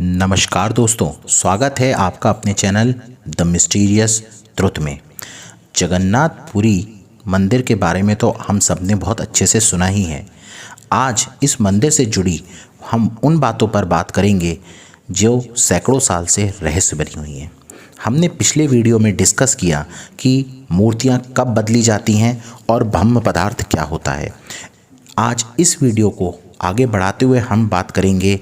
नमस्कार दोस्तों, स्वागत है आपका अपने चैनल द मिस्टीरियस ट्रुथ में। जगन्नाथपुरी मंदिर के बारे में तो हम सब ने बहुत अच्छे से सुना ही है। आज इस मंदिर से जुड़ी हम उन बातों पर बात करेंगे जो सैकड़ों साल से रहस्य बनी हुई हैं। हमने पिछले वीडियो में डिस्कस किया कि मूर्तियां कब बदली जाती हैं और ब्रह्म पदार्थ क्या होता है। आज इस वीडियो को आगे बढ़ाते हुए हम बात करेंगे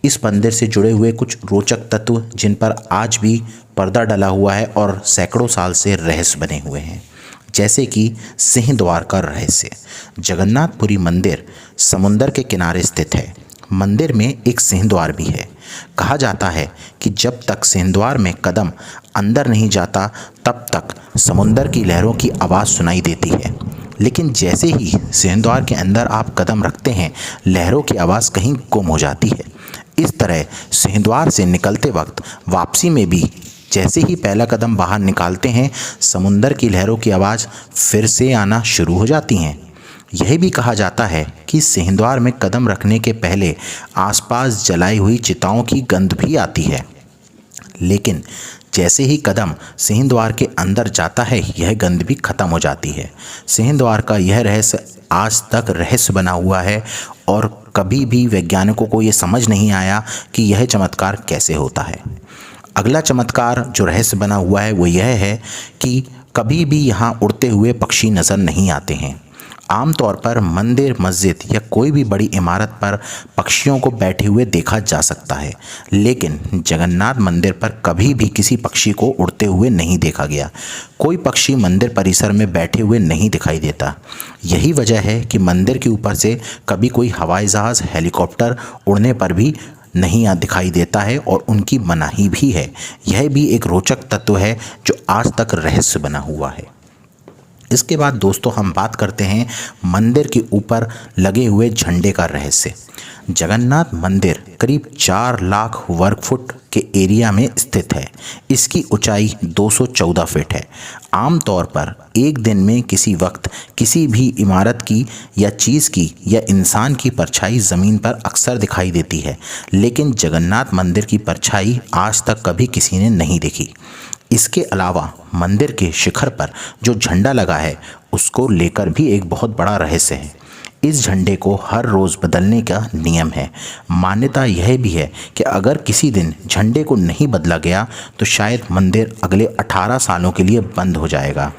इस मंदिर से जुड़े हुए कुछ रोचक तत्व जिन पर आज भी पर्दा डला हुआ है और सैकड़ों साल से रहस्य बने हुए हैं, जैसे कि सिंह द्वार का रहस्य। जगन्नाथपुरी मंदिर समुंदर के किनारे स्थित है। मंदिर में एक सिंह द्वार भी है। कहा जाता है कि जब तक सिंह द्वार में कदम अंदर नहीं जाता तब तक समुंदर की लहरों की आवाज़ सुनाई देती है, लेकिन जैसे ही सिंह द्वार के अंदर आप कदम रखते हैं लहरों की आवाज़ कहीं गुम हो जाती है। इस तरह सिंह द्वार से निकलते वक्त वापसी में भी जैसे ही पहला कदम बाहर निकालते हैं समुंदर की लहरों की आवाज़ फिर से आना शुरू हो जाती हैं। यह भी कहा जाता है कि सिंह द्वार में कदम रखने के पहले आसपास जलाई हुई चिताओं की गंध भी आती है, लेकिन जैसे ही कदम सिंह द्वार के अंदर जाता है यह गंध भी खत्म हो जाती है। सिंह द्वार का यह रहस्य आज तक रहस्य बना हुआ है और कभी भी वैज्ञानिकों को ये समझ नहीं आया कि यह चमत्कार कैसे होता है। अगला चमत्कार जो रहस्य बना हुआ है वो यह है कि कभी भी यहाँ उड़ते हुए पक्षी नज़र नहीं आते हैं। आमतौर पर मंदिर, मस्जिद या कोई भी बड़ी इमारत पर पक्षियों को बैठे हुए देखा जा सकता है, लेकिन जगन्नाथ मंदिर पर कभी भी किसी पक्षी को उड़ते हुए नहीं देखा गया। कोई पक्षी मंदिर परिसर में बैठे हुए नहीं दिखाई देता। यही वजह है कि मंदिर के ऊपर से कभी कोई हवाई जहाज़, हेलीकॉप्टर उड़ने पर भी नहीं दिखाई देता है और उनकी मनाही भी है। यह भी एक रोचक तत्व है जो आज तक रहस्य बना हुआ है। इसके बाद दोस्तों हम बात करते हैं मंदिर के ऊपर लगे हुए झंडे का रहस्य। जगन्नाथ मंदिर करीब 4 लाख वर्ग फुट के एरिया में स्थित है। इसकी ऊंचाई 214 फीट है। आमतौर पर एक दिन में किसी वक्त किसी भी इमारत की या चीज़ की या इंसान की परछाई ज़मीन पर अक्सर दिखाई देती है, लेकिन जगन्नाथ मंदिर की परछाई आज तक कभी किसी ने नहीं देखी। इसके अलावा मंदिर के शिखर पर जो झंडा लगा है उसको लेकर भी एक बहुत बड़ा रहस्य है। इस झंडे को हर रोज़ बदलने का नियम है। मान्यता यह भी है कि अगर किसी दिन झंडे को नहीं बदला गया तो शायद मंदिर अगले 18 सालों के लिए बंद हो जाएगा।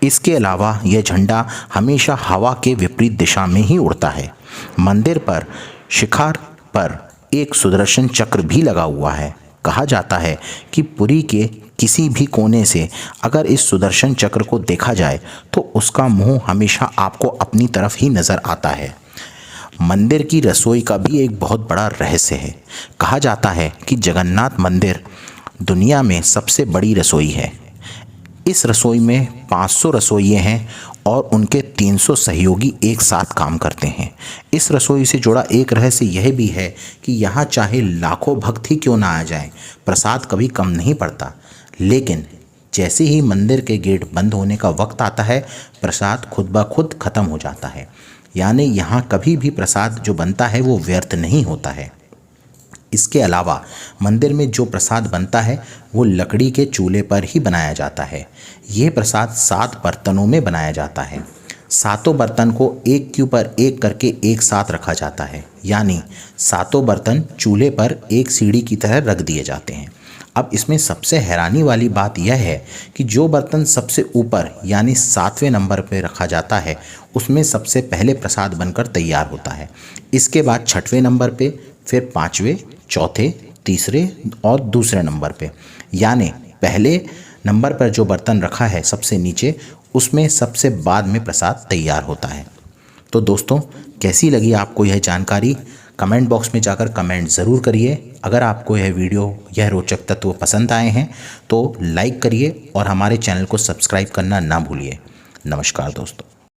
इसके अलावा यह झंडा हमेशा हवा के विपरीत दिशा में ही उड़ता है। मंदिर पर शिखर पर एक सुदर्शन चक्र भी लगा हुआ है। कहा जाता है कि पुरी के किसी भी कोने से अगर इस सुदर्शन चक्र को देखा जाए तो उसका मुंह हमेशा आपको अपनी तरफ ही नज़र आता है। मंदिर की रसोई का भी एक बहुत बड़ा रहस्य है। कहा जाता है कि जगन्नाथ मंदिर दुनिया में सबसे बड़ी रसोई है। इस रसोई में 500 रसोइये हैं और उनके 300 सहयोगी एक साथ काम करते हैं। इस रसोई से जुड़ा एक रहस्य यह भी है कि यहाँ चाहे लाखों भक्त ही क्यों ना आ जाएं, प्रसाद कभी कम नहीं पड़ता। लेकिन जैसे ही मंदिर के गेट बंद होने का वक्त आता है प्रसाद खुद ब खुद ख़त्म हो जाता है। यानी यहाँ कभी भी प्रसाद जो बनता है वो व्यर्थ नहीं होता है। इसके अलावा मंदिर में जो प्रसाद बनता है वो लकड़ी के चूल्हे पर ही बनाया जाता है। ये प्रसाद 7 बर्तनों में बनाया जाता है। 7 बर्तन को एक के ऊपर एक करके एक साथ रखा जाता है, यानी 7 बर्तन चूल्हे पर एक सीढ़ी की तरह रख दिए जाते हैं। अब इसमें सबसे हैरानी वाली बात यह है कि जो बर्तन सबसे ऊपर यानी 7वें नंबर पर रखा जाता है उसमें सबसे पहले प्रसाद बनकर तैयार होता है। इसके बाद 6वें नंबर पे, फिर 5वें, चौथे, तीसरे और दूसरे नंबर पे, यानी पहले नंबर पर जो बर्तन रखा है सबसे नीचे उसमें सबसे बाद में प्रसाद तैयार होता है। तो दोस्तों कैसी लगी आपको यह जानकारी? कमेंट बॉक्स में जाकर कमेंट ज़रूर करिए। अगर आपको यह वीडियो, यह रोचक तत्व पसंद आए हैं तो लाइक करिए और हमारे चैनल को सब्सक्राइब करना ना भूलिए। नमस्कार दोस्तों।